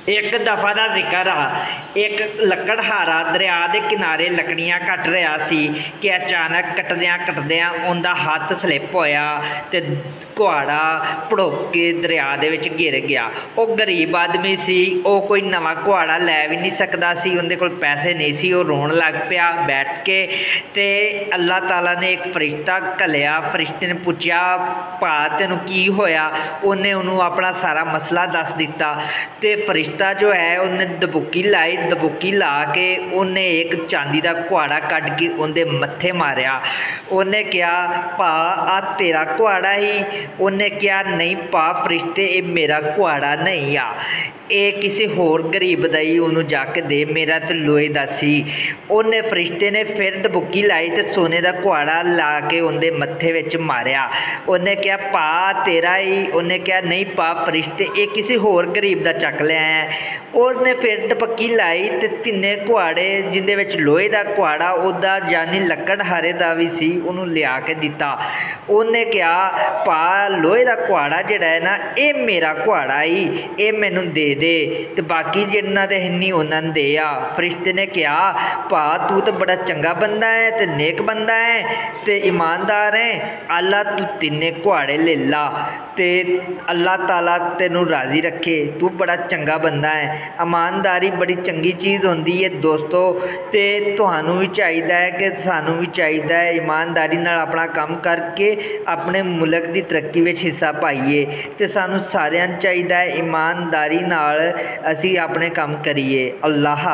एक दफ़ा का जिक्र आ। एक लकड़हारा दरिया के किनारे लकड़ियां कट रहा सी कि अचानक कटद्या उनका हथ स्लिप होया ते कुहाड़ा भड़ोक के दरिया दे विच गिर गया। वो गरीब आदमी सी, वो कोई नवा कुहाड़ा लै भी नहीं सकता सी, उनके कोल पैसे नहीं सी। वो रोन लग पिया बैठ के। ते अल्लाह ताला ने एक फरिश्ता घलिया। फरिश्ते ने पूछया, भा तैनूं की होया? उन्हें उन्होंने अपना सारा मसला दस दिता। ते फरिश्ता जो है उन्हें दबुकी लाई, दबुकी ला के उन्हें एक चांदी का कुहाड़ा कढ़ के उनके मत्थे मारिया। उन्हें कहा, भा आ तेरा कुहाड़ा ही? उन्हें कहा, नहीं भा फरिश्ते, ये मेरा कुहाड़ा नहीं आ, ये किसी होर गरीब का ही, उन्होंने जाके दे, मेरा तो लोहे का सी। उन्हें फरिश्ते ने फिर दबुकी लाई तो सोने का कुहाड़ा ला के उनके मत्थे विच मारिया। उन्हें कहा, भा तेरा ही? उन्हें कहा, नहीं भा फरिश्ते, ये किसी होर गरीब का चक लिया है। उसने फिर दबक्की लाई तो तिन्ने कुहाड़े, जिंदे विच लोहे का कुहाड़ा उदा यानी लकड़हारे का भी सी, उन्होंने लिया के दिता। उन्हें कहा, भा लोहे का कुहाड़ा जिहड़ा है ना, ये मेरा कुहाड़ा ही, ये मैनू दे दे, तो बाकी जिन्ना ते हिन्नी उन्होंने दे आ। फरिश्ते ने कहा, भा तू तो बड़ा चंगा बंदा है, तो नेक बंदा है, तो ईमानदार है, अल्लाह तू तिन्ने कुहाड़े ले ला, तो अल्लाह ताला तेनू राजी रखे, तू बड़ा चंगा बंदा है। ईमानदारी बड़ी चंगी चीज़ होंदी है दोस्तों, तो तुहानू भी चाहिए है कि सानू भी चाहिए है ईमानदारी नाल अपना काम करके अपने मुल्क की तरक्की में हिस्सा पाइए। तो सानू सारिਆਂ ਨੂੰ चाहिए है ईमानदारी नाल असी अपने काम करिए। अल्लाह।